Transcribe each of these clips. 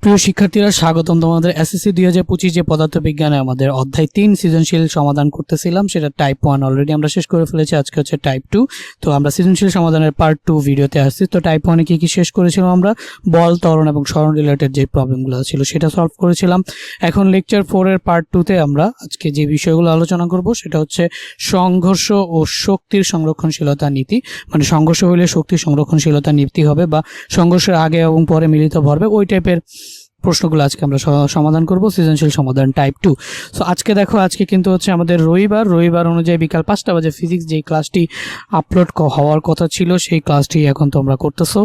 প্রিয় শিক্ষার্থীরা, স্বাগতম তোমাদের এসএসসি 2025 যে পদার্থবিজ্ঞানে আমাদের অধ্যায় 3 সৃজনশীল সমাধান করতেছিলাম, সেটা টাইপ 1 অলরেডি আমরা শেষ করে ফেলেছি। আজকে হচ্ছে টাইপ 2। তো আমরা সৃজনশীল সমাধানের পার্ট 2 ভিডিওতে আসছি। তো টাইপ 1 এ কি কি শেষ করেছিলাম আমরা? বল, ত্বরণ এবং সরণ রিলেটেড যে প্রবলেমগুলো ছিল সেটা সলভ করেছিলাম। এখন লেকচার 4 এর পার্ট 2 তে আমরা আজকে যে বিষয়গুলো আলোচনা করব সেটা হচ্ছে সংঘর্ষ ও শক্তির সংরক্ষণশীলতা নীতি। মানে সংঘর্ষ হলে শক্তির সংরক্ষণশীলতা নীতি হবে, বা সংঘর্ষের আগে এবং পরে মিলিত ভরবেগ, ওই টাইপের প্রশ্নগুলো আজকে আমরা সমাধান করব সৃজনশীল সমাধান টাইপ 2। সো আজকে দেখো, আজকে কিন্তু হচ্ছে আমাদের রবিবার অনুযায়ী বিকাল 5টা বাজে ফিজিক্স যেই ক্লাসটি আপলোড হওয়ার কথা ছিল সেই ক্লাসটি এখন তোমরা করতেছো।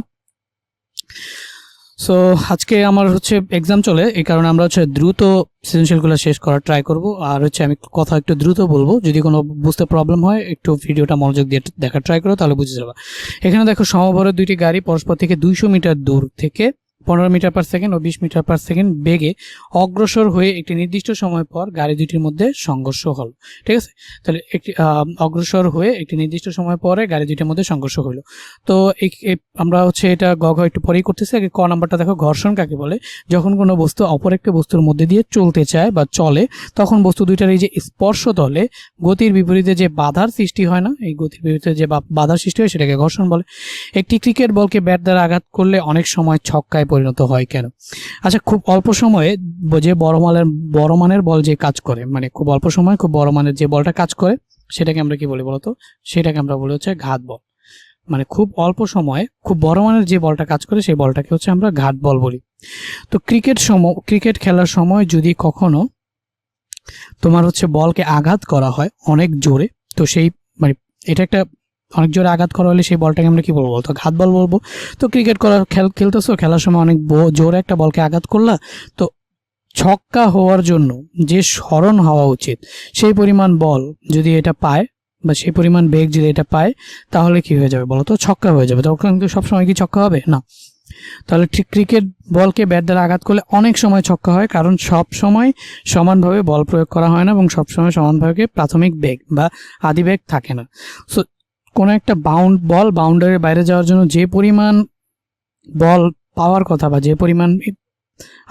সো আজকে আমার হচ্ছে এক্সাম চলে, এই কারণে আমরা হচ্ছে দ্রুত সৃজনশীলগুলো শেষ করার ট্রাই করব। আর হচ্ছে আমি কথা একটু দ্রুত বলবো, যদি কোনো বুঝতে প্রবলেম হয় একটু ভিডিওটা মনোযোগ দিয়ে দেখার ট্রাই করো, তাহলে বুঝে যাবে। এখানে দেখো, সমভরের দুইটি গাড়ি পরস্পর থেকে 200 মিটার দূর থেকে 15 মিটার পার সেকেন্ড ও 20 মিটার পার সেকেন্ড বেগে অগ্রসর হয়ে একটি নির্দিষ্ট সময় পর গাড়ি দুটির মধ্যে সংঘর্ষ হলো। ঠিক আছে, তাহলে একটি অগ্রসর হয়ে একটি নির্দিষ্ট সময় পরে গাড়ি দুটির মধ্যে সংঘর্ষ হলো। তো আমরা হচ্ছে এটা একটু পরেই করতেছি। আগে ক নাম্বারটা দেখো, ঘর্ষণ কাকে বলে? যখন কোনো বস্তু অপর একটি বস্তুর মধ্যে দিয়ে চলতে চায় বা চলে, তখন বস্তু দুইটার এই যে স্পর্শ তলে গতির বিপরীতে যে বাধার সৃষ্টি হয় না, এই গতির বিপরীতে যে বাধার সৃষ্টি হয় সেটাকে ঘর্ষণ বলে। একটি ক্রিকেট বলকে ব্যাট দ্বারা আঘাত করলে অনেক সময় ছক্কায় পরিণত হয় কেন? আচ্ছা, খুব অল্প সময়ে যে বড় মানের বল যে কাজ করে, মানে খুব অল্প সময় খুব বড় মানের যে বলটা কাজ করে সেটাকে আমরা কি বলি বলতো? সেটাকে আমরা বলি হচ্ছে ঘাত বল। মানে খুব অল্প সময়ে খুব বড় মানের যে বলটা কাজ করে সেই বলটাকে হচ্ছে আমরা ঘাত বল বলি। তো ক্রিকেট খেলার সময় যদি কখনো তোমার হচ্ছে বলকে আঘাত করা হয় অনেক জোরে, তো সেই মানে এটা একটা অনেক জোরে আঘাত করা হলে সেই বলটাকে আমরা কি বলবো বলতো? ঘাত বল বলবো। তো ক্রিকেট খেলতেছো, খেলার সময় অনেক জোরে একটা বলকে আঘাত করলা, তো ছক্কা হওয়ার জন্য যে সরণ হওয়া উচিত সেই পরিমাণ বল যদি এটা পায়, বা সেই পরিমাণ বেগ যদি এটা পায়, তাহলে কি হয়ে যাবে বলতো? ছক্কা হয়ে যাবে। তখন কিন্তু সবসময় কি ছক্কা হবে না। তাহলে ঠিক ক্রিকেট বলকে ব্যাট দ্বারা আঘাত করলে অনেক সময় ছক্কা হয়, কারণ সব সময় সমানভাবে বল প্রয়োগ করা হয় না এবং সবসময় সমানভাবে প্রাথমিক বেগ বা আদি বেগ থাকে না। সো কোনো একটা বাউন্ডারির বাইরে যাওয়ার জন্য যে পরিমাণ বল পাওয়ার কথা বা যে পরিমাণ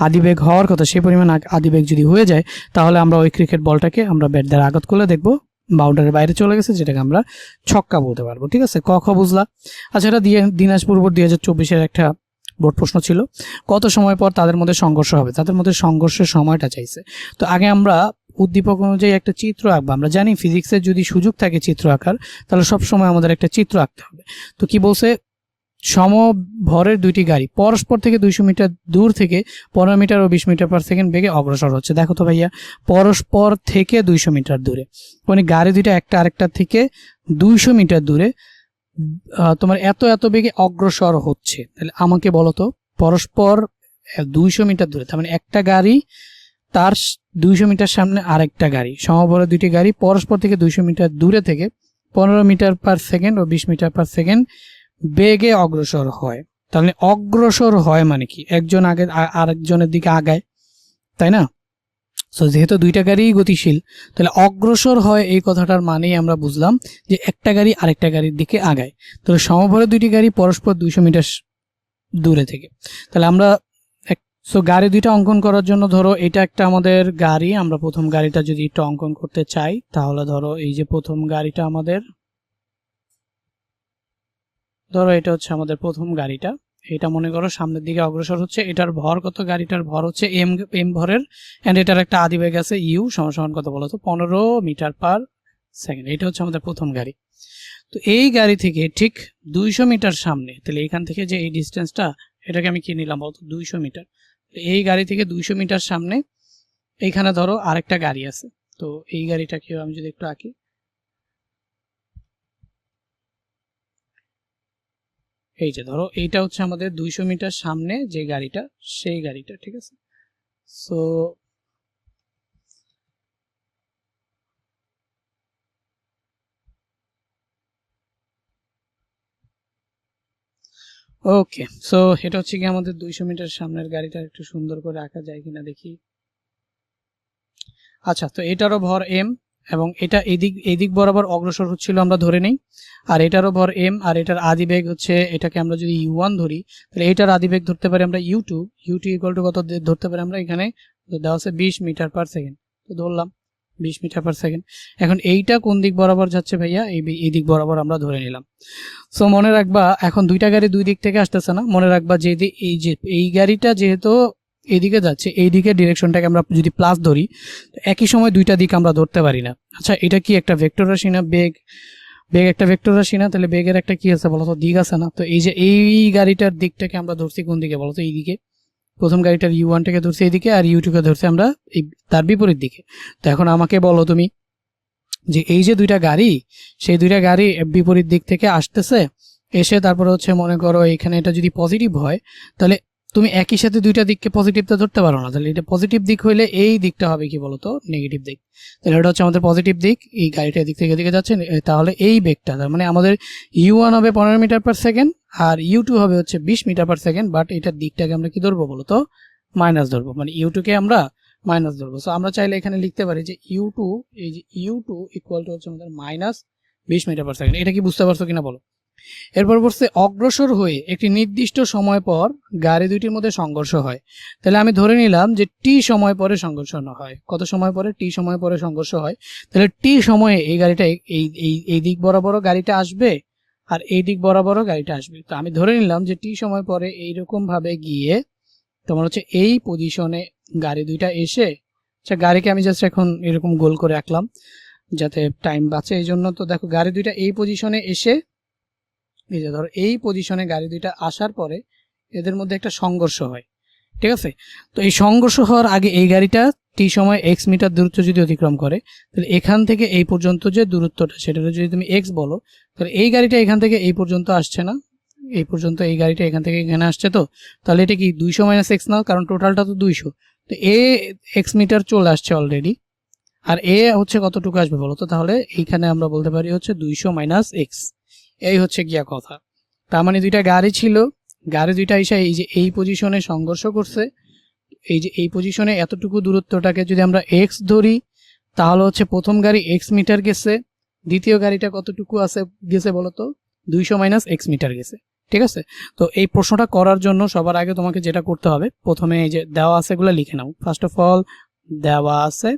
আদিবেগ হওয়ার কথা, সেই পরিমাণ আদিবেগ যদি হয়ে যায়, তাহলে আমরা ওই ক্রিকেট বলটাকে আমরা ব্যাট দ্বারা আঘাত করলে দেখবো বাউন্ডারির বাইরে চলে গেছে, যেটাকে আমরা ছক্কা বলতে পারবো। ঠিক আছে, ক খ বুঝলা? আচ্ছা, এটা দিনাজপুর বোর্ড 2024-এর একটা বোর্ড প্রশ্ন ছিল। কত সময় পর তাদের মধ্যে সংঘর্ষ হবে? তাদের মধ্যে সংঘর্ষের সময়টা চাইছে। তো আগে আমরা উদ্দীপক অনুযায়ী একটা চিত্র আঁকবো। আমরা জানি ফিজিক্সের যদি সুযোগ থাকে চিত্র আঁকার, তাহলে সব সময় আমাদের একটা চিত্র আঁকতে হবে। তো কি বলছে? সমভরের দুইটি গাড়ি পরস্পর থেকে 200 মিটার দূর থেকে 15 মিটার ও 20 মিটার পার সেকেন্ড বেগে অগ্রসর হচ্ছে। দেখো তো ভাইয়া, পরস্পর থেকে 200 মিটার দূরে, মানে গাড়ি দুইটা একটা আরেকটা থেকে 200 মিটার দূরে তোমার এত বেগে অগ্রসর হচ্ছে। তাহলে আমাকে বলো তো, পরস্পর 200 মিটার দূরে, তার মানে একটা গাড়ি তার 200 মিটার সামনে আরেকটা গাড়ি, সমভরের দুইটি গাড়ি পরস্পর থেকে 200 মিটার দূরে থেকে 15 মিটার পার সেকেন্ড ও 20 মিটার পার সেকেন্ড বেগে অগ্রসর হয়। তাহলে অগ্রসর হয় মানে কি? একজন আগে আরেকজনের দিকে আগায়, তাই না? সো যেহেতু দুইটা গাড়িই গতিশীল, তাহলে অগ্রসর হয় এই কথাটার মানেই আমরা বুঝলাম যে একটা গাড়ি আরেকটা গাড়ির দিকে আগায়। তাহলে সমভরে দুইটি গাড়ি পরস্পর 200 মিটার দূরে থেকে, তাহলে আমরা গাড়ি দুইটা অঙ্কন করার জন্য ধরো এটা একটা আমাদের গাড়ি। আমরা প্রথম গাড়িটা যদি একটু অঙ্কন করতে চাই, তাহলে ধরো এই যে প্রথম গাড়িটা আমাদের, ধরো এটা হচ্ছে আমাদের প্রথম গাড়িটা। এটা মনে করো সামনের দিকে অগ্রসর হচ্ছে। এটার ভর কত? গাড়িটার ভর হচ্ছে এম ভরের, এন্ড এটার একটা আদিবেগ আছে ইউ, সমান কত বলো তো? 15 মিটার পার সেকেন্ড। এটা হচ্ছে আমাদের প্রথম গাড়ি। তো এই গাড়ি থেকে ঠিক 200 মিটার সামনে, তাহলে এখান থেকে যে এই ডিস্টেন্সটা, এটাকে আমি কি নিলাম বলতো? 200 মিটার। এই গাড়ি থেকে 200 মিটার সামনে এইখানে ধরো আরেকটা গাড়ি আছে। তো এই গাড়িটাকে আমি যদি একটু আঁকি, এই যে ধরো এইটা হচ্ছে আমাদের 200 মিটার সামনে যে গাড়িটা, সেই গাড়িটা। ঠিক আছে, সো ওকে, সো এটা হচ্ছে কি আমাদের 200 মিটার সামনের গাড়িটা। একটু সুন্দর করে আঁকা যায় কিনা দেখি। আচ্ছা, তো এটারও ভর এম এবং এটা এদিক বরাবর অগ্রসর হচ্ছিল আমরা ধরে নেই, আর এটারও ভর m, আর এটার আদি বেগ হচ্ছে, এটাকে আমরা যদি u1 ধরি তাহলে এটার আদি বেগ ধরতে পারি আমরা u2 ইকুয়াল টু কত ধরতে পারি আমরা, এখানে দেওয়া আছে 20 মিটার পার সেকেন্ড, তো ধরলাম 20 মিটার পার সেকেন্ড। এখন এইটা কোন দিক বরাবর যাচ্ছে ভাইয়া, এই দিক বরাবর আমরা ধরে নিলাম। সো মনে রাখবা এখন দুইটা গাড়ি দুই দিক থেকে আসতেছে না, মনে রাখবা যে এই গাড়িটা যেহেতু এইদিকে যাচ্ছে, এই দিকের ডিরেকশনটাকে আমরা যদি প্লাস ধরি, একই সময় দুইটা দিক আমরা ধরতে পারি না। আচ্ছা এটা কি একটা ভেক্টর রাশি না? বেগ একটা ভেক্টর রাশি না? তাহলে বেগের একটা কি আছে বলতো, দিক আছে না? তো এই যে এই গাড়িটার দিকটাকে আমরা ধরছি কোন দিকে বলতো, এই দিকে। প্রথম গাড়িটার u1টাকে ধরছি এইদিকে, আর u2কে ধরছি আমরা তার বিপরীত দিকে। তো এখন আমাকে বলো তুমি যে এই যে দুইটা গাড়ি, সেই দুইটা গাড়ি বিপরীত দিক থেকে আসতেছে, এসে তারপরে হচ্ছে মনে করো এখানে এটা যদি পজিটিভ হয়, তাহলে তুমি একই সাথে দুইটা দিককে পজিটিভটা ধরতে পারো না। তাহলে এটা পজিটিভ দিক হইলে এই দিকটা হবে কি বলতো, নেগেটিভ দিক। তাহলে এটা হচ্ছে আমাদের পজিটিভ দিক, এই গাড়িটা এদিক থেকে এদিকে যাচ্ছে, তাহলে এই বেগটা তার মানে আমাদের u1 হবে 15 মিটার পার সেকেন্ড, আর u2 হবে হচ্ছে 20 মিটার পার সেকেন্ড, বাট এটার দিকটাকে আমরা কি ধরবো বলতো, মাইনাস ধরবো, মানে u2 কে আমরা মাইনাস ধরবো। সো আমরা চাইলে এখানে লিখতে পারি যে u2, এই যে u2 ইকুয়াল টু হচ্ছে আমাদের মাইনাস 20 মিটার পার সেকেন্ড। এটা কি বুঝতে পারছো কিনা বলো? এরপর বলছে অগ্রসর হয়ে একটি নির্দিষ্ট সময় পর গাড়ি দুইটির মধ্যে সংঘর্ষ হয়। তাহলে আমি ধরে নিলাম যে টি সময় পরে সংঘর্ষ না হয়। কত সময় পরে? টি সময় পরে সংঘর্ষ হয়। তাহলে টি সময়ে এই গাড়িটা এই দিক বরাবরও গাড়িটা আসবে, আর এই দিক বরাবরও গাড়িটা আসবে। তো আমি ধরে নিলাম যে টি সময় পরে এইরকম ভাবে গিয়ে তোমার হচ্ছে এই পজিশনে গাড়ি দুইটা এসে, আচ্ছা গাড়িকে আমি জাস্ট এখন এরকম গোল করে রাখলাম যাতে টাইম বাঁচে এই জন্য। তো দেখো গাড়ি দুইটা এই পজিশনে এসে, এই যে ধরো এই পজিশনে গাড়ি দুইটা আসার পরে এদের মধ্যে একটা সংঘর্ষ হয়, ঠিক আছে? তো এই সংঘর্ষ হওয়ার আগে এই গাড়িটা টি সময় x মিটার দূরত্ব যদি অতিক্রম করে, তাহলে এখান থেকে এই পর্যন্ত যে দূরত্বটা সেটা যদি তুমি x বলো, তাহলে এই গাড়িটা এখান থেকে এই পর্যন্ত আসছে না, এই পর্যন্ত এই গাড়িটা এখান থেকে এখানে আসছে, তো তাহলে এটা কি 200 মাইনাস x না, কারণ টোটালটা তো 200। তো এ x মিটার চলে আসছে অলরেডি, আর এ হচ্ছে কতটুকু আসবে বলো তো, তাহলে এইখানে আমরা বলতে পারি হচ্ছে 200 মাইনাস x। এই হচ্ছে গিয়া কথা। তার মানে দুইটা গাড়ি ছিল, গাড়ি দুইটা এসে এই যে এই পজিশনে সংঘর্ষ করছে, এই যে এই পজিশনে এতটুকু দূরত্বটাকে যদি আমরা x ধরি, তাহলে হচ্ছে প্রথম গাড়ি x মিটার গেছে, দ্বিতীয় গাড়িটা কতটুকু আছে গেছে বলতো, 200 মাইনাস x মিটার গেছে, ঠিক আছে? তো এই প্রশ্নটা করার জন্য সবার আগে তোমাকে যেটা করতে হবে, প্রথমে এই যে দেওয়া আছে এগুলো লিখে নাও। ফার্স্ট অফ অল দেওয়া আছে,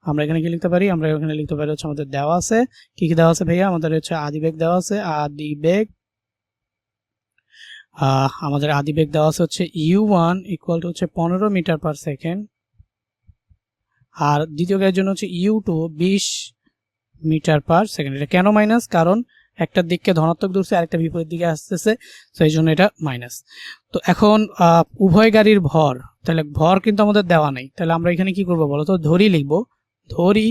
আমরা এখানে কি লিখতে পারি, আমরা এখানে লিখতে পারি হচ্ছে আমাদের দেওয়া আছে কি কি দেওয়া আছে ভাইয়া, আমাদের হচ্ছে আদিবেগ দেওয়া আছে, আদিবেগ আমাদের আদিবেগ দেওয়া আছে হচ্ছে u1 ইকুয়াল টু হচ্ছে 15 মিটার পার সেকেন্ড, আর দ্বিতীয় গাড়ির জন্য হচ্ছে u2 20 মিটার পার সেকেন্ড। এটা কেন মাইনাস? কারণ একটা দিককে ধনাত্মক ধরছে, আরেকটা বিপরীত দিকে আসতেছে, তো এই জন্য এটা মাইনাস। তো এখন উভয় গাড়ির ভর, তাহলে ভর কিন্তু আমাদের দেওয়া নেই, তাহলে আমরা এখানে কি করবো বলো তো, ধরি লিখবো। ধরি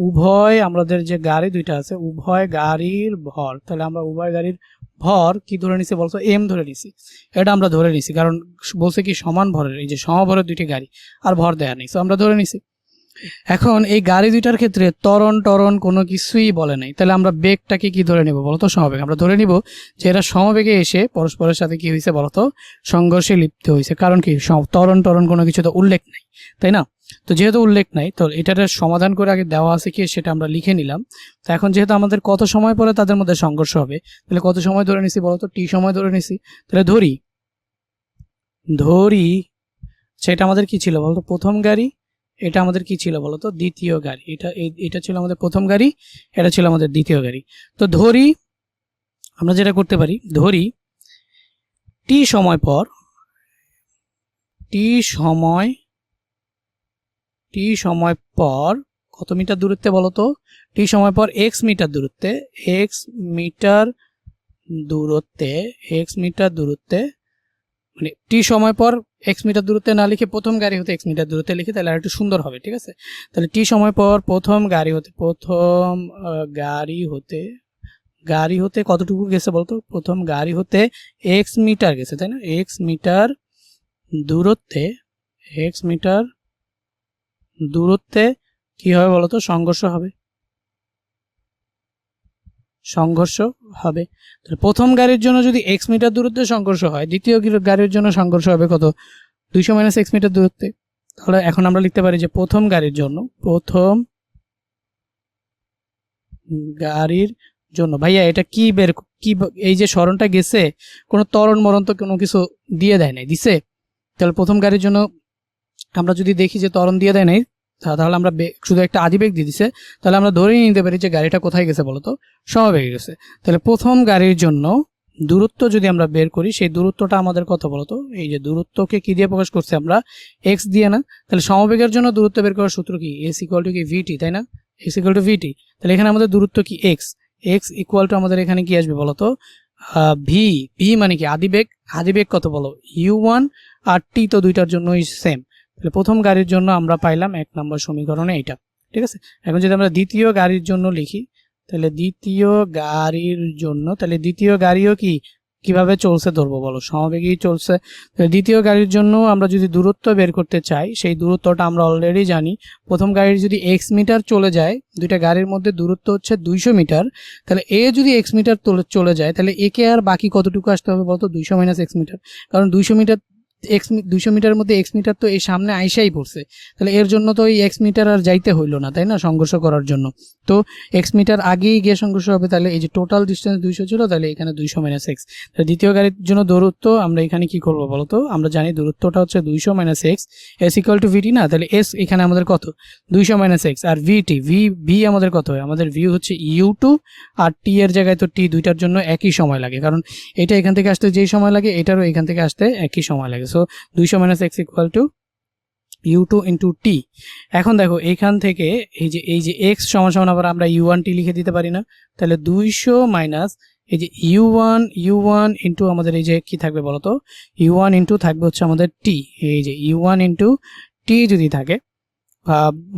উভয় আমাদের যে গাড়ি দুইটা আছে উভয় গাড়ির ভর, তাহলে আমরা উভয় গাড়ির ভর কি ধরে নিছি বলতো, এম ধরে নিছি। এটা আমরা ধরে নিছি কারণ বলছে কি সমান ভরের, এই যে সমভরের দুইটি গাড়ি, আর ভর দেয়া নেই, তো আমরা ধরে নিছি। এখন এই গাড়ি দুইটার ক্ষেত্রে ত্বরণ কোনো কিছুই বলে নাই, তাহলে আমরা বেগটাকে কি ধরে নিব বলতো, সমবেগ। আমরা ধরে নিব যে এরা সমবেগে এসে পরস্পরের সাথে কি হয়েছে বলতো, সংঘর্ষে লিপ্ত হয়েছে। কারণ কি ত্বরণ কোনো কিছু তো উল্লেখ নাই, তাই না? তো যেহেতু উল্লেখ নাই, তো এটার সমাধান করে আগে দেওয়া আছে কি সেটা আমরা লিখে নিলাম। তো এখন যেহেতু আমাদের কত সময় পরে তাদের মধ্যে সংঘর্ষ হবে, তাহলে কত সময় ধরে নিছি বলতো, টি সময় ধরে নিছি। তাহলে ধরি সেটা আমাদের কি ছিল বলতো, প্রথম গাড়ি, এটা আমাদের কি ছিল বলতো, দ্বিতীয় গাড়ি। এটা ছিল আমাদের প্রথম গাড়ি, এটা ছিল আমাদের দ্বিতীয় গাড়ি। তো ধরি আমরা যেটা করতে পারি, ধরি টি সময় পর কত মিটার দূরত্বে বলতো, টি সময় পর এক্স মিটার দূরত্বে মানে টি সময় পর এক্স মিটার দূরত্বে না লিখে প্রথম গাড়ি হতে এক্স মিটার দূরত্বে লিখে, তাহলে আর একটু সুন্দর হবে, ঠিক আছে? তাহলে টি সময় পর প্রথম গাড়ি হতে কতটুকু গেছে বলতো, প্রথম গাড়ি হতে এক্স মিটার গেছে, তাই না? এক্স মিটার দূরত্বে কি হবে বলতো, সংঘর্ষ হবে। তাহলে প্রথম গাড়ির জন্য যদি এক্স মিটার দূরত্বে সংঘর্ষ হয়, দ্বিতীয় গাড়ির জন্য সংঘর্ষ হবে কত, 200 মাইনাস এক্স মিটার দূরত্বে। তাহলে এখন আমরা লিখতে পারি যে প্রথম গাড়ির জন্য গাড়ির জন্য। ভাইয়া এটা কি এই যে স্মরণটা গেছে, কোনো ত্বরণ মরণ তো কোনো কিছু দিয়ে দেয় নাই, দিছে? তাহলে প্রথম গাড়ির জন্য আমরা যদি দেখি যে ত্বরণ দিয়ে দেয় নাই, তাহলে আমরা শুধু একটা আদিবেগ দিয়ে দিছে, তাহলে আমরা ধরেই নিতে পারি যে গাড়িটা কোথায় গেছে বলতো, সমবেগে গেছে। তাহলে প্রথম গাড়ির জন্য দূরত্ব যদি আমরা বের করি, সেই দূরত্বটা আমাদের কত বলতো? এই যে দূরত্বকে কি দিয়ে প্রকাশ করছে আমরা? এক্স দিয়ে না? তাহলে সমবেগের জন্য দূরত্ব বের করার সূত্র কি? এস ইকুয়াল টু কি ভিটি, তাই না? এক্স ইকুয়াল টু ভিটি। তাহলে এখানে আমাদের দূরত্ব কি? এক্স। এক্স ইকুয়াল টু আমাদের এখানে কি আসবে বলতো? ভি। ভি মানে কি? আদিবেগ। আদিবেগ কত বলো? u1 আর টি তো দুইটার জন্যই সেম। তাহলে প্রথম গাড়ির জন্য আমরা পাইলাম 1 নম্বর সমীকরণে এইটা, ঠিক আছে। এখন যদি আমরা দ্বিতীয় গাড়ির জন্য লিখি, তাহলে দ্বিতীয় গাড়ির জন্য, তাহলে দ্বিতীয় গাড়িও কিভাবে চলছে ধরবো বলো? সমবেগেই চলছে। দ্বিতীয় গাড়ির জন্য আমরা যদি দূরত্ব বের করতে চাই, সেই দূরত্বটা আমরা অলরেডি জানি। প্রথম গাড়ির যদি এক্স মিটার চলে যায়, দুইটা গাড়ির মধ্যে দূরত্ব হচ্ছে 200 মিটার, তাহলে এ যদি এক্স মিটার চলে যায়, তাহলে একে আর বাকি কতটুকু আসতে হবে বলতো? 200 মাইনাস এক্স মিটার। কারণ 200 মিটারের মধ্যে এক্স মিটার তো এই সামনে আইসাই পড়ছে, তাহলে এর জন্য তো এই এক্স মিটার আর যাইতে হইলো না, তাই না, সংঘর্ষ করার জন্য। তো এক্স মিটার আগেই গিয়ে সংঘর্ষ হবে, তাহলে এই যে টোটাল ডিস্টেন্স 200 ছিল, তাহলে এখানে 200 মাইনাস এক্স। তাহলে দ্বিতীয় গাড়ির জন্য দূরত্ব আমরা এখানে কি করবো বলতো? আমরা জানি দূরত্বটা হচ্ছে 200 minus X, S equal to VT না? তাহলে এস এখানে আমাদের কত? 200 মাইনাস এক্স। আর ভিটি, ভি আমাদের কত হয়? আমাদের ভি হচ্ছে u2, আর টি এর জায়গায় তো টি দুইটার জন্য একই সময় লাগে, কারণ এটা এখান থেকে আসতে যেই সময় লাগে, এটারও এখান থেকে আসতে একই সময় লাগে। So 200 minus X equal to u2 into T. এখন দেখো এখান থেকে এই যে এক্স সমান সমান আবার আমরা u1 টি লিখে দিতে পারি না? তাহলে 200 মাইনাস এই যে u1 ইন্টু আমাদের এই যে কি থাকবে বলতো? u1 ইন্টু থাকবে হচ্ছে আমাদের টি। এই যে u1 ইন্টু টি যদি থাকে,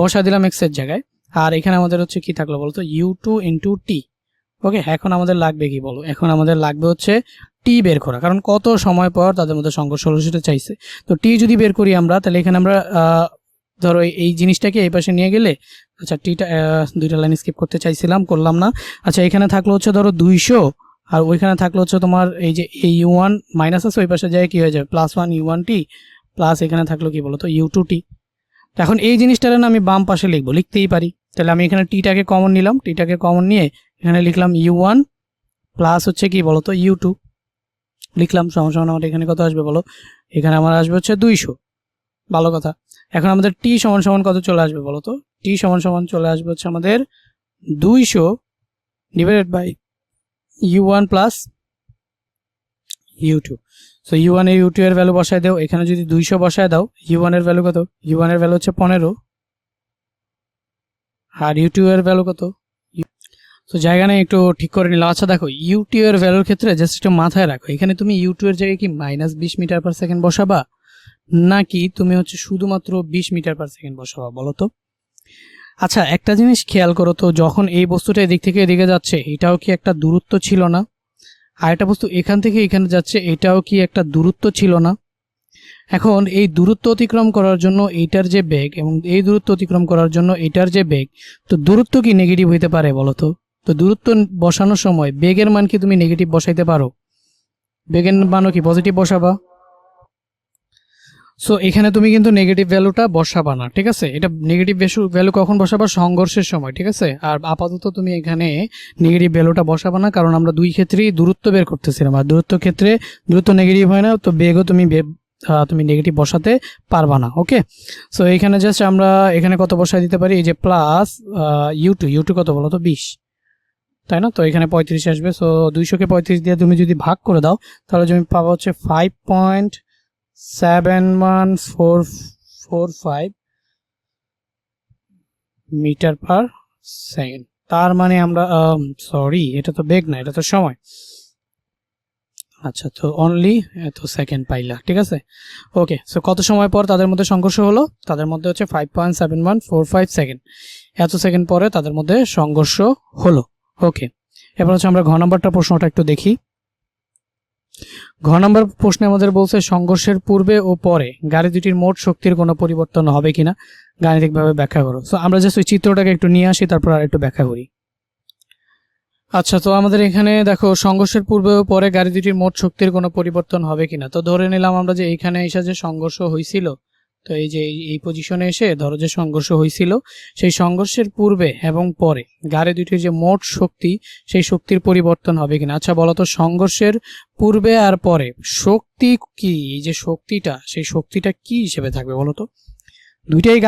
বসা দিলাম এক্স এর জায়গায়, আর এখানে আমাদের হচ্ছে কি থাকলো বলতো? u2 ইন্টু টি। ওকে, এখন আমাদের লাগবে কি বলো? এখন আমাদের লাগবে হচ্ছে টি বের করা, কারণ কত সময় পর তাদের মধ্যে সংঘর্ষ হলো সেটা চাইছে। তো টি যদি বের করি আমরা, তাহলে এখানে আমরা ধরো এই জিনিসটাকে এই পাশে নিয়ে গেলে, আচ্ছা টিটা দুইটা লাইন স্কিপ করতে চাইছিলাম, করলাম না। আচ্ছা এখানে থাকলো হচ্ছে ধরো 200, আর ওইখানে থাকলো হচ্ছে তোমার এই যে এই u1 মাইনাস আছে, ওই পাশে যায় কি হয়ে যাবে? +1 u1 টি, প্লাস এখানে থাকলো কি বলতো? u2 টি। এখন এই জিনিসটার না আমি বাম পাশে লিখবো, লিখতেই পারি। তাহলে আমি এখানে টিটাকে কমন নিলাম, টিটাকে কমন নিয়ে এখানে লিখলাম u1 প্লাস হচ্ছে কি বলতো? u2 লিখলাম, সমান সমান আমার এখানে কত আসবে বলো? এখানে আমার আসবে হচ্ছে 200। ভালো কথা। এখন আমাদের টি সমান সমান কত চলে আসবে বলতো? টি সমান সমান চলে আসবে হচ্ছে আমাদের 200 divided by u1 plus u2। So u1 এর u2 এর ভ্যালু বসায় দাও, এখানে যদি 200 বসায় দাও, u1 এর ভ্যালু কত? u1 এর ভ্যালু হচ্ছে 15, আর u2 এর ভ্যালু কত? তো জায়গা নেই, একটু ঠিক করে নিলাম। আচ্ছা দেখো, u2 এর ভ্যালুর ক্ষেত্রে জাস্ট একটু মাথায় রাখো, এখানে তুমি u2 এর জায়গায় কি -20 মিটার পার সেকেন্ড বসাবা, নাকি তুমি হচ্ছে শুধুমাত্র 20 মিটার পার সেকেন্ড বসাবা বলো তো? আচ্ছা একটা জিনিস খেয়াল করো তো, যখন এই বস্তুটা এদিক থেকে এদিকে যাচ্ছে, এটাও কি একটা দূরত্ব ছিল না? আর একটা বস্তু এখান থেকে এখানে যাচ্ছে, এটাও কি একটা দূরত্ব ছিল না? এখন এই দূরত্ব অতিক্রম করার জন্য এইটার যে বেগ, এবং এই দূরত্ব অতিক্রম করার জন্য এইটার যে বেগ, তো দূরত্ব কি নেগেটিভ হইতে পারে বলো তো? তো দূরত্ব বসানোর সময় বেগের মান কি তুমি নেগেটিভ বসাইতে পারো? বেগের মানও কি পজিটিভ বসাবা? সো এখানে তুমি কিন্তু নেগেটিভ ভ্যালুটা বসাবা না, ঠিক আছে? এটা নেগেটিভ ভ্যালু কখন বসাবা? সংঘর্ষের সময়, ঠিক আছে? আর আপাতত তুমি এখানে নেগেটিভ ভ্যালুটা বসাবা না, কারণ আমরা দুই ক্ষেত্রেই দূরত্ব বের করতেছিলাম, আর দূরত্ব ক্ষেত্রে দূরত্ব নেগেটিভ হয় না, তো বেগও তুমি নেগেটিভ বসাতে পারবা না। ওকে, সো এখানে জাস্ট আমরা এখানে কত বসাই দিতে পারি? এই যে প্লাস u2 কত বলো তো? 20, তাই না? তো এখানে 35 আসবে। সো 200কে 35 দিয়ে তুমি যদি ভাগ করে দাও, তাহলে তুমি পাবা হচ্ছে 5.71445 মিটার পার সেকেন্ড। তার মানে আমরা সরি, এটা তো বেগ না, এটা তো সময়। আচ্ছা, তো অনলি এত সেকেন্ড পাইলা, ঠিক আছে? ওকে, সো কত সময় পর তাদের মধ্যে সংঘর্ষ হলো? তাদের মধ্যে হচ্ছে 5.7145 সেকেন্ড, এত সেকেন্ড পরে তাদের মধ্যে সংঘর্ষ হলো। ওকে, এবার হচ্ছে আমরা ঘ নম্বরটা প্রশ্নটা একটু দেখি। ঘ নম্বর প্রশ্নে আমাদের বলছে সংঘর্ষের পূর্বে ও পরে গাড়ি দুটির মোট শক্তির কোনো পরিবর্তন হবে কিনা গাণিতিকভাবে ব্যাখ্যা করো। সো আমরা জাস্ট ওই চিত্রটাকে একটু নিয়ে আসি, তারপর আর একটু ব্যাখ্যা করি। আচ্ছা, তো আমাদের এখানে দেখো সংঘর্ষের পূর্বে ও পরে গাড়ি দুটির মোট শক্তির কোনো পরিবর্তন হবে কিনা। তো ধরে নিলাম আমরা যে এইখানে এসে যে সংঘর্ষ হয়েছিল, তো তো এই যে এই পজিশনে এসে ধরো যে সংঘর্ষ হয়েছিল, সেই সংঘর্ষের পূর্বে এবং পরে গাড়ি দুটির যে মোট শক্তি, সেই শক্তির পরিবর্তন হবে কিনা। আচ্ছা বলো তো, সংঘর্ষের পূর্বে আর পরে শক্তি কি, এই যে শক্তিটা, সেই শক্তিটা কি হিসেবে থাকবে বলো তো? দুইটাই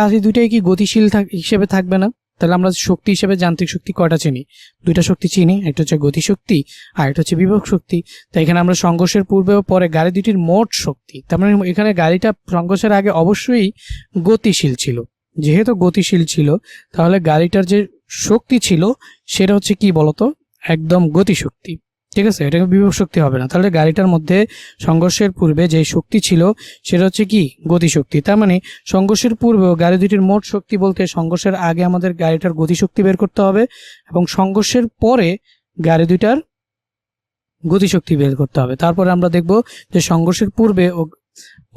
কি গতিশীল হিসেবে থাকবে না? তাহলে আমরা শক্তি হিসেবে যান্ত্রিক শক্তি কয়টা চিনি? দুইটা শক্তি চিনি, একটা হচ্ছে গতিশক্তি আর একটা হচ্ছে বিভব শক্তি। তাই এখানে আমরা সংঘর্ষের পূর্বে ও পরে গাড়ি দুটির মোট শক্তি, তার মানে এখানে গাড়িটা সংঘর্ষের আগে অবশ্যই গতিশীল ছিল। যেহেতু গতিশীল ছিল, তাহলে গাড়িটার যে শক্তি ছিল সেটা হচ্ছে কি বলতো? একদম গতিশক্তি। ঠিক আছে, এটা বিভব শক্তি হবে না। তাহলে গাড়িটার মধ্যে সংঘর্ষের পূর্বে যে শক্তি ছিল সেটা হচ্ছে কি? গতিশক্তি। তার মানে সংঘর্ষের পূর্বেও গাড়ি দুটির মোট শক্তি বলতে সংঘর্ষের আগে আমাদের গাড়িটার গতিশক্তি বের করতে হবে, এবং সংঘর্ষের পরে গাড়ি দুইটার গতিশক্তি বের করতে হবে। তারপরে আমরা দেখব যে সংঘর্ষের পূর্বে ও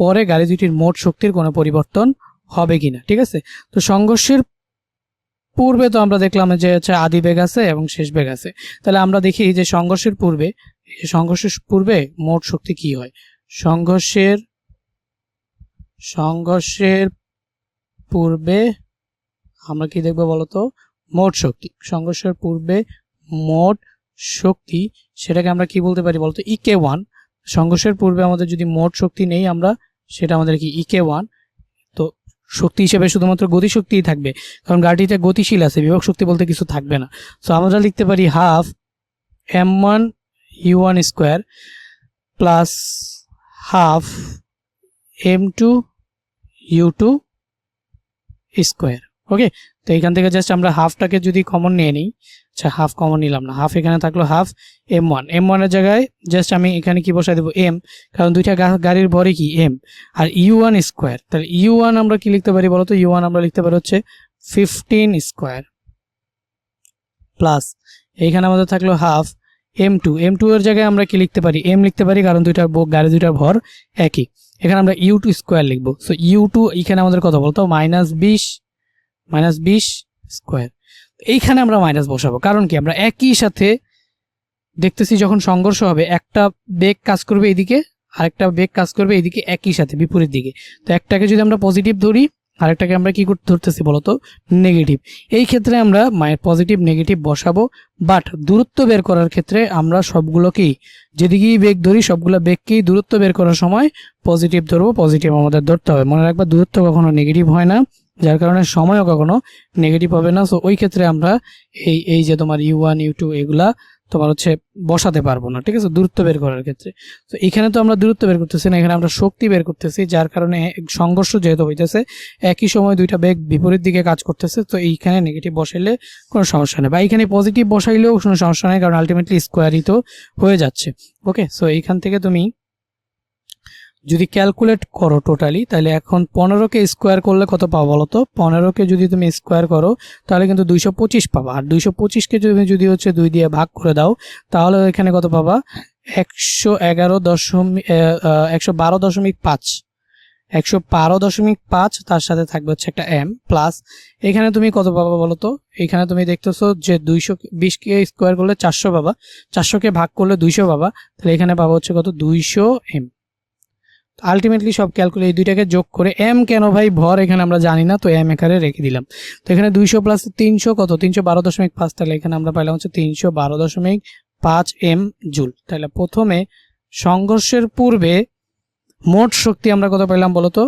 পরে গাড়ি দুটির মোট শক্তির কোনো পরিবর্তন হবে কিনা। ঠিক আছে, তো সংঘর্ষের পূর্বে তো আমরা দেখলাম যে হচ্ছে আদি বেগ আছে এবং শেষ বেগ আছে। তাহলে আমরা দেখি যে সংঘর্ষের পূর্বে মোট শক্তি কি হয়। সংঘর্ষের পূর্বে আমরা কি দেখবো বলতো? মোট শক্তি। সংঘর্ষের পূর্বে মোট শক্তি, সেটাকে আমরা কি বলতে পারি বলতো? EK1। সংঘর্ষের পূর্বে আমাদের যদি মোট শক্তি নেই আমরা, সেটা আমাদের কি EK1। তো শক্তি হিসেবে শুধুমাত্র গতিশক্তিই থাকবে, কারণ গাড়িটা গতিশীল আছে, বিভব শক্তি বলতে কিছু থাকবে না। সো আমরা লিখতে পারি half m1 u1 square plus half m2 u2 square. Okay, তো এখান থেকে জাস্ট আমরা হাফটাকে যদি কমন নিয়ে নিই, আচ্ছা হাফ কমন নিলাম না, হাফ এখানে থাকলো হাফ m1 এর জায়গায় জাস্ট আমি এখানে কি বসাই দেবো? m, কারণ দুইটা গাড়ির ভরই কি? m। আর u1 স্কোয়ার, তাহলে u1 আমরা কি লিখতে পারি বলতো? u1 আমরা লিখতে পারি হচ্ছে 15 স্কোয়ার প্লাস এইখানে আমাদের থাকলো হাফ m2 এর জায়গায় আমরা কি লিখতে পারি? m লিখতে পারি, কারণ গাড়ি দুইটার ভর একই। এখানে আমরা u2 স্কোয়ার লিখবো। সো u2 এখানে আমাদের কত বলতো? -20 স্কোয়ার। এইখানে আমরা মাইনাস বসাবো, কারণ কি? আমরা একই সাথে দেখতেছি যখন সংঘর্ষ হবে, একটা বেগ কাজ করবে এইদিকে, আরেকটা বেগ কাজ করবে এইদিকে, একই সাথে বিপরীত দিকে। তো একটাকে যদি আমরা পজিটিভ ধরি, আরেকটাকে আমরা কি ধরতেছি বলতো? নেগেটিভ। এই ক্ষেত্রে আমরা পজিটিভ নেগেটিভ বসাবো, বাট দূরত্ব বের করার ক্ষেত্রে আমরা সবগুলোকেই, যেদিকেই বেগ ধরি সবগুলো বেগকেই দূরত্ব বের করার সময় পজিটিভ ধরবো, পজিটিভ আমাদের ধরতে হবে। মনে রাখবা, দূরত্ব কখনো নেগেটিভ হয় না, যার কারণে সময়ও কখনো নেগেটিভ হবে না। সো ওই ক্ষেত্রে আমরা এই যে তোমার u1 u2 এগুলা তোমার হচ্ছে বসাতে পারবো না। ঠিক আছে, দূরত্ব বের করার ক্ষেত্রে। তো এখানে তো আমরা দূরত্ব বের করতেছি না, এখানে আমরা শক্তি বের করতেছি, যার কারণে সংঘর্ষ যেহেতু হইতেছে, একই সময় দুইটা বেগ বিপরীত দিকে কাজ করতেছে, তো এইখানে নেগেটিভ বসাইলে কোনো সমস্যা নেই, বা এইখানে পজিটিভ বসাইলেও কোনো সমস্যা নেই, কারণ আলটিমেটলি স্কোয়ারই তো হয়ে যাচ্ছে। ওকে, সো এইখান থেকে তুমি যদি ক্যালকুলেট করো টোটালি, তাহলে এখন 15কে স্কোয়ার করলে কত পাবো বলো তো? 15কে যদি তুমি স্কোয়ার করো তাহলে কিন্তু 225 পাবা, আর 225কে তুমি যদি হচ্ছে 2 দিয়ে ভাগ করে দাও তাহলে এখানে কত পাবা? 112.5 তার সাথে থাকবে হচ্ছে একটা m প্লাস এখানে তুমি কত পাবা বলো তো? এখানে তুমি দেখতেছো যে 220কে স্কোয়ার করলে 400 পাবা, 400কে ভাগ করলে 200 পাবা, তাহলে এখানে পাবা হচ্ছে কত? 200 m। আলটিমেটলি সব ক্যালকুলেট, এই দুইটাকে যোগ করে m কেন ভাই? ভর এখানে আমরা জানি না, তো m আকারে রেখে দিলাম। তো এখানে 200 প্লাস 300 কত? 312.5, তাহলে এখানে আমরা পাইলাম হচ্ছে 312.5 m জুল। তাহলে প্রথমে সংঘর্ষের পূর্বে মোট শক্তি আমরা কত পাইলাম বলতো?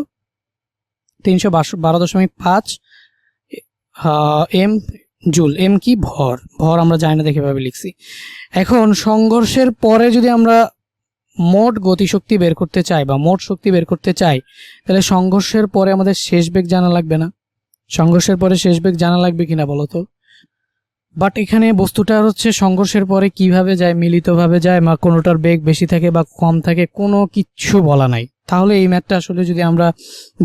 312.5 m জুল। m কি? ভর। ভর আমরা জানি না দেখে ভাবে লিখছি। এখন সংঘর্ষের পরে যদি আমরা মোট গতিশক্তি বের করতে চাই বা মোট শক্তি বের করতে চাই, তাহলে সংঘর্ষের পরে আমাদের শেষ বেগ জানা লাগবে না? সংঘর্ষের পরে শেষ বেগ জানা লাগবে কিনা বলো তো? বাট এখানে বস্তুটা হচ্ছে সংঘর্ষের পরে কিভাবে যায়, মিলিতভাবে যায়, বা কোনোটার বেগ বেশি থাকে বা কম থাকে, কোনো কিচ্ছু বলা নাই। তাহলে এই ম্যাথটা আসলে যদি আমরা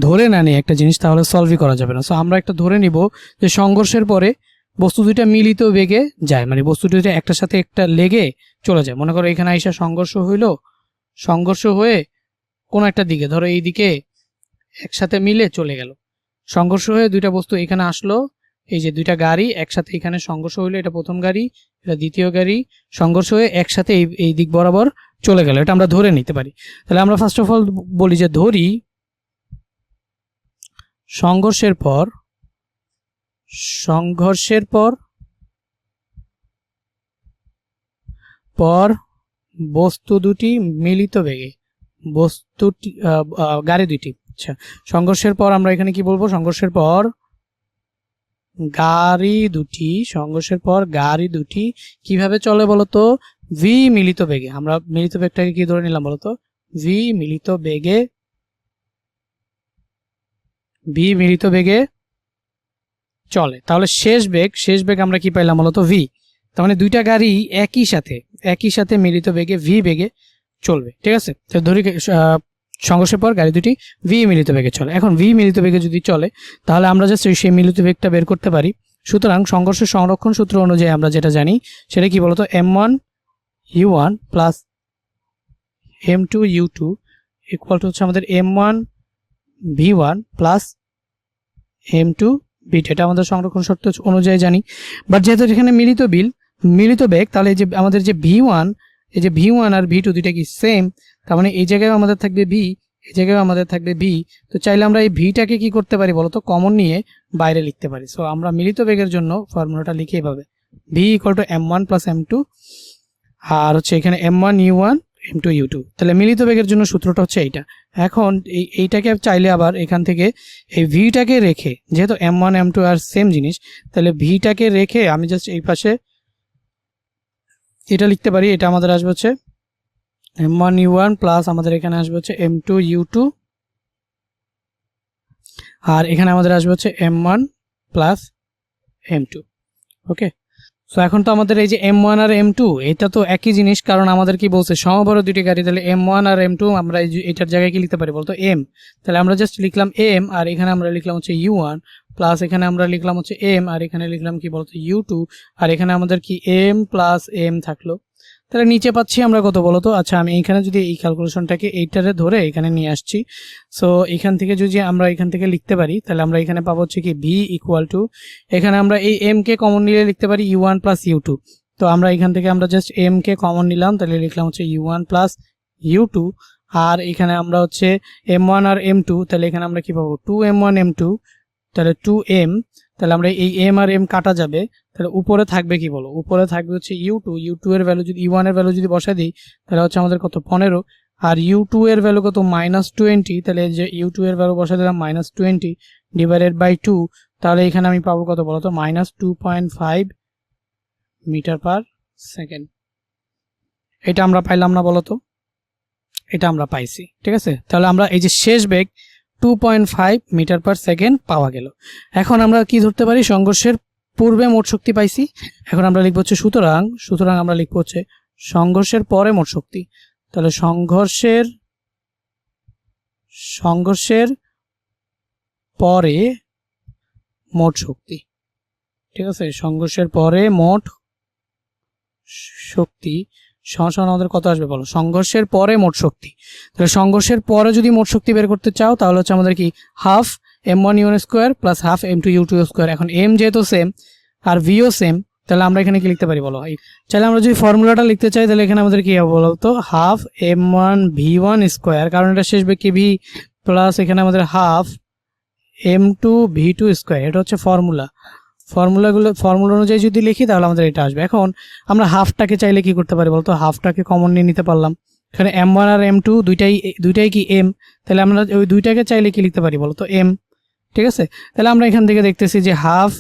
ধরে না নিই একটা জিনিস, তাহলে সলভই করা যাবে না। সো আমরা একটা ধরে নিব যে সংঘর্ষের পরে বস্তু দুইটা মিলিত বেগে যায়, মানে বস্তু দুইটা একটার সাথে একটা লেগে চলে যায়। মনে করো এখানে আইসা সংঘর্ষ হইলো, সংঘর্ষ হয়ে কোন একটা দিকে, ধরো এই দিকে একসাথে মিলে চলে গেল। সংঘর্ষ হয়ে দুইটা বস্তু এখানে আসলো, এই যে দুইটা গাড়ি একসাথে এখানে সংঘর্ষ হইলো, এটা প্রথম গাড়ি, এটা দ্বিতীয় গাড়ি, সংঘর্ষ হয়ে একসাথে এই দিক বরাবর চলে গেল। এটা আমরা ধরে নিতে পারি। তাহলে আমরা ফার্স্ট অফ অল বলি যে ধরি সংঘর্ষের পর বস্তু দুটি মিলিত বেগে গাড়ি দুটি, আচ্ছা সংঘর্ষের পর আমরা এখানে কি বলবো, সংঘর্ষের পর গাড়ি দুটি কিভাবে চলে বলতো, ভি মিলিত বেগে। আমরা মিলিত বেগটাকে কি ধরে নিলাম বলতো, ভি মিলিত বেগে চলে। তাহলে শেষ বেগ আমরা কি পাইলাম বলতো, ভি। তার মানে দুইটা গাড়ি একই সাথে মিলিত বেগে ভি বেগে চলবে, ঠিক আছে। তো ধরি সংঘর্ষের পর গাড়ি দুটি ভি মিলিত বেগে চলে। এখন ভি মিলিত বেগে যদি চলে তাহলে আমরা জাস্ট সেই মিলিত বেগটা বের করতে পারি। সুতরাং সংঘর্ষের সংরক্ষণ সূত্র অনুযায়ী আমরা যেটা জানি সেটা কি বলতো, m1u1 plus m2u2 equal to হচ্ছে আমাদের m1v1 প্লাস m2v2। এটা আমাদের সংরক্ষণ শর্ত অনুযায়ী জানি। বাট যেহেতু এখানে মিলিত বেগ, তাহলে এই যে আমাদের যে v1 আর v2 দুইটা কি সেম, তার মানে এই জায়গায় আমাদের থাকবে v, এই জায়গায় আমাদের থাকবে v। তো চাইলে আমরা এই ভিটাকে কি করতে পারি বলতো, কমন নিয়ে বাইরে লিখতে পারি। সো আমরা মিলিত বেগের জন্য ফর্মুলাটা লিখি এভাবে, v equal to m1 plus m2 আর হচ্ছে এখানে m1u1 m2u2। তাহলে মিলিত বেগের জন্য সূত্রটা হচ্ছে এইটা। এখন এইটাকে চাইলে আবার এখান থেকে এই ভিটাকে রেখে, যেহেতু m1 m2 আর সেম জিনিস, তাহলে ভিটাকে রেখে আমি জাস্ট এই পাশে এটা লিখতে পারি। এটা আমাদের আসবে হচ্ছে m1u1 প্লাস আমাদের এখানে আসবে হচ্ছে m2u2 আর এখানে আমাদের আসবে হচ্ছে m1 প্লাস m2। ওকে, সো এখন তো আমাদের এই যে m1 আর m2 এটা তো একই জিনিস, কারণ আমাদের কি বলছে সমবড় দুটি গাড়ি। তাহলে m1 আর m2 আমরা এটার জায়গায় কি লিখতে পারি বলতো, m। তাহলে আমরা জাস্ট লিখলাম m আর এখানে আমরা লিখলাম হচ্ছে u1 প্লাস এখানে আমরা লিখলাম হচ্ছে m আর এখানে লিখলাম কি বলতো u2 আর এখানে আমাদের কি m প্লাস m থাকলো। তাহলে নিচে পাচ্ছি আমরা কত বলতো, আচ্ছা আমি এখানে যদি এই ক্যালকুলেশনটাকে এইটারে ধরে এখানে নিয়ে আসছি। সো এখান থেকে যদি আমরা এখান থেকে লিখতে পারি তাহলে আমরা এখানে পাবো হচ্ছে কি v ইকুয়াল টু, এখানে আমরা এই m কে কমন নিলে লিখতে পারি u1 প্লাস u2। তো আমরা এখান থেকে আমরা জাস্ট m কে কমন নিলাম, তাহলে লিখলাম হচ্ছে u1 প্লাস u2 আর এখানে আমরা হচ্ছে m1 আর m2, তাহলে এখানে আমরা কি পাবো 2m1 m2, তাহলে 2m। তাহলে আমরা এই m আর m কাটা যাবে, তাহলে উপরে থাকবে কি বলো, উপরে থাকবে হচ্ছে u2 এর ভ্যালু যদি u1 এর ভ্যালু যদি বসাই দিই তাহলে হচ্ছে আমাদের কত 15 আর u2 এর ভ্যালু কত -20। তাহলে যে u2 এর ভ্যালু বসাই দিলাম -20 ডিভাইডেড বাই 2, তাহলে এখানে আমি পাবো কত বলো তো, -2.5 মিটার পার সেকেন্ড। এটা আমরা পাইলাম না বলো তো, এটা আমরা পাইছি, ঠিক আছে। তাহলে আমরা এই যে শেষ বেগ 2.5 মিটার পার সেকেন্ড পাওয়া গেল। এখন আমরা কি ধরতে পারি, সংঘর্ষের পূর্বে মোট শক্তি পাইছি। এখন আমরা লিখবো হচ্ছে সুতরাং আমরা লিখবো হচ্ছে সংঘর্ষের পরে মোট শক্তি। তাহলে সংঘর্ষের পরে মোট শক্তি, ঠিক আছে। সংঘর্ষের পরে মোট শক্তি সমান আমাদের কত আসবে বলো, সংঘর্ষের পরে মোট শক্তি। তাহলে সংঘর্ষের পরে যদি মোট শক্তি বের করতে চাও তাহলে হচ্ছে আমাদের কি half m1u1 square plus half m2u2 square. এখন m যেহেতু সেম আর ভিও সেম, তাহলে আমরা এখানে কি লিখতে পারি বলো, চাইলে আমরা যদি ফর্মুলাটা লিখতে চাই তাহলে এখানে আমাদের কি হবে বলো তো, হাফ m1v1 স্কোয়ার, কারণ এটা শেষ বেগ কি ভি, প্লাস এখানে আমাদের হাফ m2v2 স্কোয়ার। এটা হচ্ছে ফর্মুলা অনুযায়ী যদি লিখি তাহলে আমাদের এটা আসবে। এখন আমরা হাফটাকে চাইলে কি করতে পারি বলতো, হাফটাকে কমন নিয়ে নিতে পারলাম। এখানে m1 আর m2 দুইটাই কি m, তাহলে আমরা ওই দুইটাকে চাইলে কি লিখতে পারি বলতো, m, ঠিক আছে। তাহলে আমরা এখান থেকে দেখতেছি যে half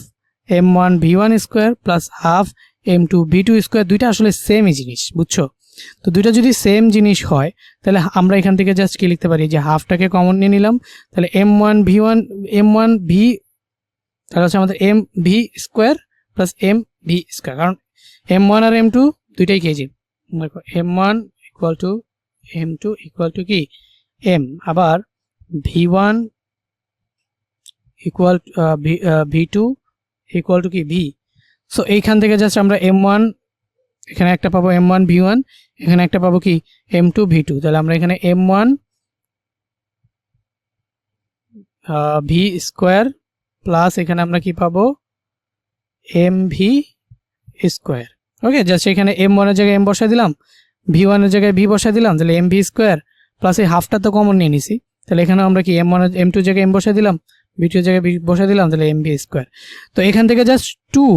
m1v1 square plus half m2v2 square, দুইটা আসলে সেমই জিনিস, বুঝছো। তো দুইটা যদি সেম জিনিস হয় তাহলে আমরা এখান থেকে জাস্ট কি লিখতে পারি, যে হাফটাকে কমন নিয়ে নিলাম, তাহলে m1v তাহলে হচ্ছে আমাদের mv square plus mv square, কারণ m1 আর m2 দুইটাই কেজি। দেখো m1 equal to m2 equal two কি m, আবার v1 equal v2 equal two কি v। সো এইখান থেকে জাস্ট আমরা m1 এখানে একটা পাবো m1 v1, এখানে একটা পাবো কি m2 v2। তাহলে আমরা এখানে m1 v স্কোয়ার প্লাস এখানে আমরা কি পাবো mv স্কোয়ার। ওকে, জাস্ট এখানে m1 এর জায়গায় m বসাই দিলাম, v1 এর জায়গায় v বসাই দিলাম, তাহলে mv স্কোয়ার প্লাস এই হাফটা তো কমন নিয়ে নিছি, তাহলে এখানে আমরা কি m1 m2 জায়গায় m বসাই দিলাম, ভিটির জায়গায় বসে দিলাম, তাহলে এম ভি স্কোয়ার। তো এখান থেকে জাস্ট 2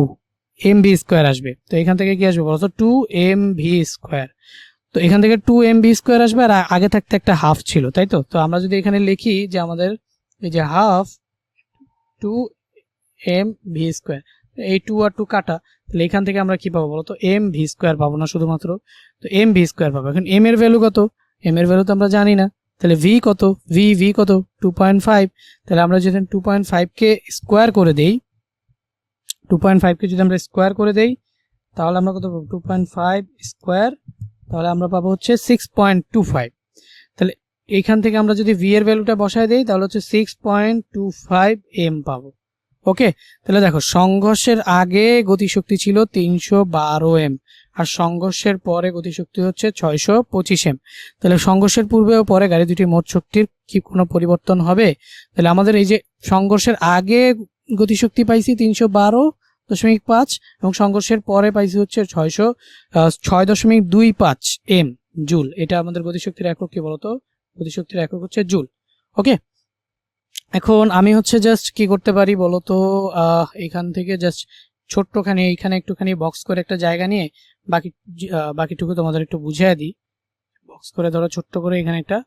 এম ভি স্কোয়ার আসবে। তো এখান থেকে কি আসবে বলতো, 2 এম ভি স্কোয়ার। তো এখান থেকে 2 এম ভি স্কোয়ার আসবে, আর আগে থাকতে একটা হাফ ছিল, তাই তো। তো আমরা যদি এখানে লিখি যে আমাদের এই যে হাফ 2 এম ভি স্কোয়ার, এই 2 আর 2 কাটা, তাহলে এখান থেকে আমরা কি পাবো বলতো, এম ভি স্কোয়ার পাবো না শুধুমাত্র, তো এম ভি স্কোয়ার পাবো। এখন এম এর ভ্যালু কত, এম এর ভ্যালু তো আমরা জানি না, তাহলে ভি কত, ভি কত 2.5। তাহলে আমরা যদি 2.5 কে স্কোয়ার করে দেই, 2.5 কে যদি আমরা স্কোয়ার করে দেই, তাহলে আমরা কত পাবো, 2.5 স্কোয়ার, তাহলে আমরা পাবো হচ্ছে 6.25। তাহলে এইখান থেকে আমরা যদি ভি এর ভ্যালুটা বসায় দেই, তাহলে হচ্ছে 6.25 এম পাবো। ওকে, তাহলে দেখো সংঘর্ষের আগে গতিশক্তি ছিল 312 এম, আর সংঘর্ষের পরে গতিশক্তি হচ্ছে 625 এম। তাহলে সংঘর্ষের পূর্বে ও পরে গাড়ি দুটির মোট শক্তির কি কোনো পরিবর্তন হবে? তাহলে আমাদের এই যে সংঘর্ষের আগে গতিশক্তি পাইছি 312.5 এবং সংঘর্ষের পরে পাইছি হচ্ছে 6.25 এম জুল। এটা আমাদের গতিশক্তির একক কি বলতো, গতিশক্তির একক হচ্ছে জুল। ওকে, এখন আমি হচ্ছে জাস্ট কি করতে পারি বলতো, এখান থেকে জাস্ট ছোট্টখানি এইখানে একটুখানি বক্স করে একটা জায়গা নিয়ে বাকিটুকু তোমাদের একটু বুঝিয়ে দিই। বক্স করে ধরো ছোট্ট করে এখানে একটা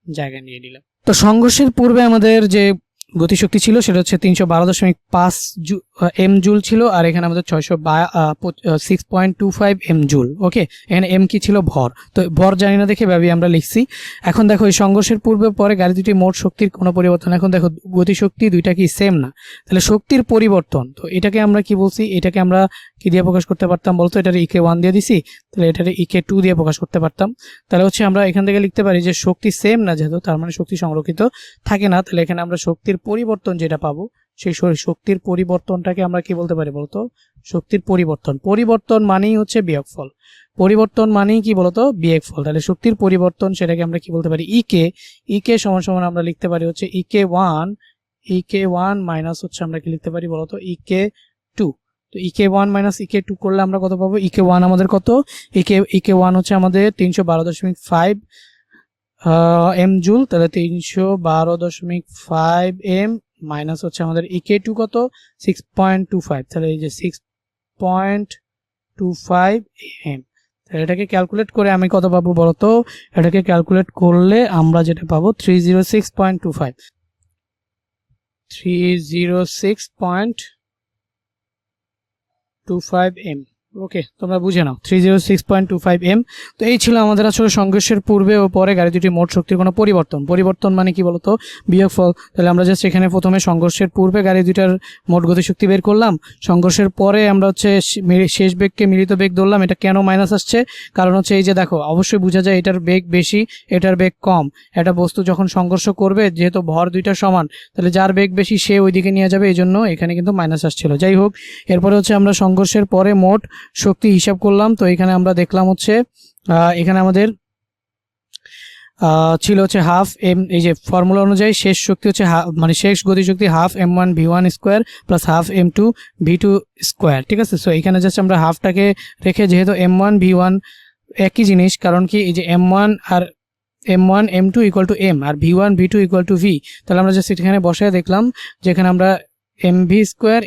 জায়গা নিয়ে নিলাম। তো সংঘর্ষের পূর্বে আমাদের যে গতিশক্তি ছিল সেটা হচ্ছে 312.5 এম জুল ছিল, আর এখানে আমাদের 6.25 এম জুল। ওকে, এখানে এম কি ছিল, ভর। তো ভর জানি না দেখে ভাবি আমরা লিখছি। এখন দেখো এই সংঘর্ষের পূর্বে পরে গাড়ি দুটি মোট শক্তির কোনো পরিবর্তন, এখন দেখো গতিশক্তি দুইটা কি সেম না, তাহলে শক্তির পরিবর্তন, তো এটাকে আমরা কি বলছি, এটাকে আমরা কি দিয়ে প্রকাশ করতে পারতাম বলতো, এটার ইকে 1 দিয়ে দিছি, তাহলে এটার ইকে 2 দিয়ে প্রকাশ করতে পারতাম। তাহলে হচ্ছে আমরা এখান থেকে লিখতে পারি যে শক্তি সেম না যেহেতু, তার মানে শক্তি সংরক্ষিত থাকে না, তাহলে এখানে আমরা শক্তির পরিবর্তন যেটা পাবো, সেই শক্তির পরিবর্তনটাকে আমরা কি বলতে পারি বলতো, শক্তির পরিবর্তন। পরিবর্তন মানেই হচ্ছে বিয়োগফল, পরিবর্তন মানেই কি বলতো, বিয়োগফল। তাহলে শক্তির পরিবর্তন সেটাকে আমরা কি বলতে পারি, ইকে সমান সমান আমরা লিখতে পারি হচ্ছে ইকে 1 মাইনাস হচ্ছে আমরা কি লিখতে পারি বলতো, ইকে 2। তো ইকে 1 মাইনাস ইকে 2 করলে আমরা কত পাবো, ইকে 1 আমাদের কত, ইকে 1 হচ্ছে আমাদের 312.5 এম জুল, তাহলে 312.5 এম মাইনাস হচ্ছে আমাদের ইকে 2 কত, 6.25, তাহলে এই যে 6.25 এম। তাহলে এটাকে ক্যালকুলেট করে আমি কত পাবো বলতো, এটাকে ক্যালকুলেট করলে আমরা যেটা পাবো 306.25 এম। ওকে, তোমরা বুঝে নাও 306.25 এম। তো এই ছিল আমাদের আসলে সংঘর্ষের পূর্বে ও পরে গাড়ি দুটির মোট শক্তির কোনো পরিবর্তন মানে কি বলতো, বিয়োগফল। তাহলে আমরা জাস্ট এখানে প্রথমে সংঘর্ষের পূর্বে গাড়ি দুটার মোট গতিশক্তি বের করলাম, সংঘর্ষের পরে আমরা হচ্ছে শেষ বেগকে মিলিত বেগ ধরলাম। এটা কেন মাইনাস আসছে, কারণ হচ্ছে এই যে দেখো অবশ্যই বোঝা যায় এটার বেগ বেশি এটার বেগ কম। একটা বস্তু যখন সংঘর্ষ করবে, যেহেতু ভর দুইটা সমান, তাহলে যার বেগ বেশি সে ওইদিকে নিয়ে যাবে, এই জন্য এখানে কিন্তু মাইনাস আসছিল। যাই হোক, এরপরে হচ্ছে আমরা সংঘর্ষের পরে মোট শক্তি হিসাব করলাম। তো এখানে আমরা দেখলাম হচ্ছে এখানে আমাদের ছিল হচ্ছে হাফ এম, এই যে ফর্মুলা অনুযায়ী শেষ শক্তি হচ্ছে মানে শেষ গতিশক্তি half m1 v1 square plus half m2 v2 square. ঠিক আছে, সো এখানে জাস্ট আমরা হাফটাকে রেখে, যেহেতু m1 v1 একই জিনিস, কারণ কি এই যে m1 আর m1 m2 equal to m আর v1 v2 equal to v, তাহলে আমরা জাস্ট এখানে বসায় দেখলাম যেখানে আমরা mv স্কোয়ার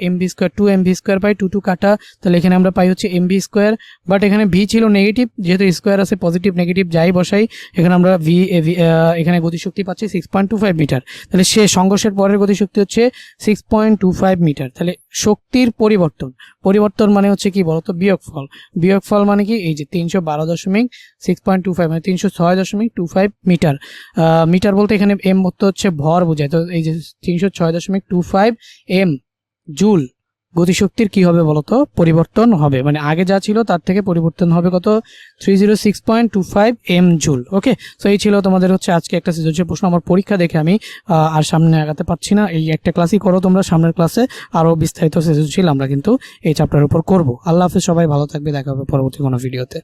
2 mv স্কোয়ার পাই, 2 কাটা, তাহলে এখানে আমরা পাই হচ্ছে mv স্কোয়ার। বাট এখানে v ছিল নেগেটিভ, যেহেতু স্কোয়ার আছে পজিটিভ নেগেটিভ যাই বসাই, এখানে আমরা এখানে গতিশক্তি পাচ্ছি 6.25 মিটার। তাহলে সে সংঘর্ষের পরের গতিশক্তি হচ্ছে 6.25 মিটার। তাহলে শক্তির পরিবর্তন মানে হচ্ছে কি বলতো, বিয়োগফল মানে কি, এই যে 312.6.25 মানে 306.25 মিটার। মিটার বলতে এখানে m হচ্ছে ভর বোঝায়, তো এই যে 306.25 এম জুল গতিশক্তির কি হবে বলতো, পরিবর্তন হবে, মানে আগে যা ছিল তার থেকে পরিবর্তন হবে কত, 306.25 এম জুল। ওকে, তো এই ছিল তোমাদের হচ্ছে আজকে একটা সৃজনশীল প্রশ্ন। আমার পরীক্ষা দেখে আমি আর সামনে আগাতে পারছি না, এই একটা ক্লাসই করো তোমরা, সামনের ক্লাসে আরো বিস্তারিত সৃজনশীল আমরা কিন্তু এই চ্যাপ্টারের উপর করব। আল্লাহ হাফেজ, সবাই ভালো থাকবে, দেখা হবে পরবর্তী কোনো ভিডিওতে।